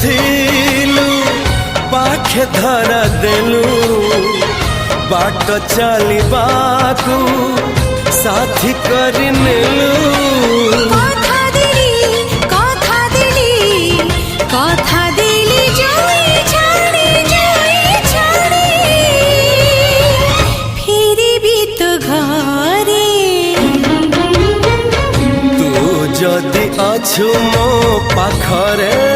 थिलु पाखे धरा देलु बाट चलिबाकू साथी कर नेलु जदि अछु मो पाखरे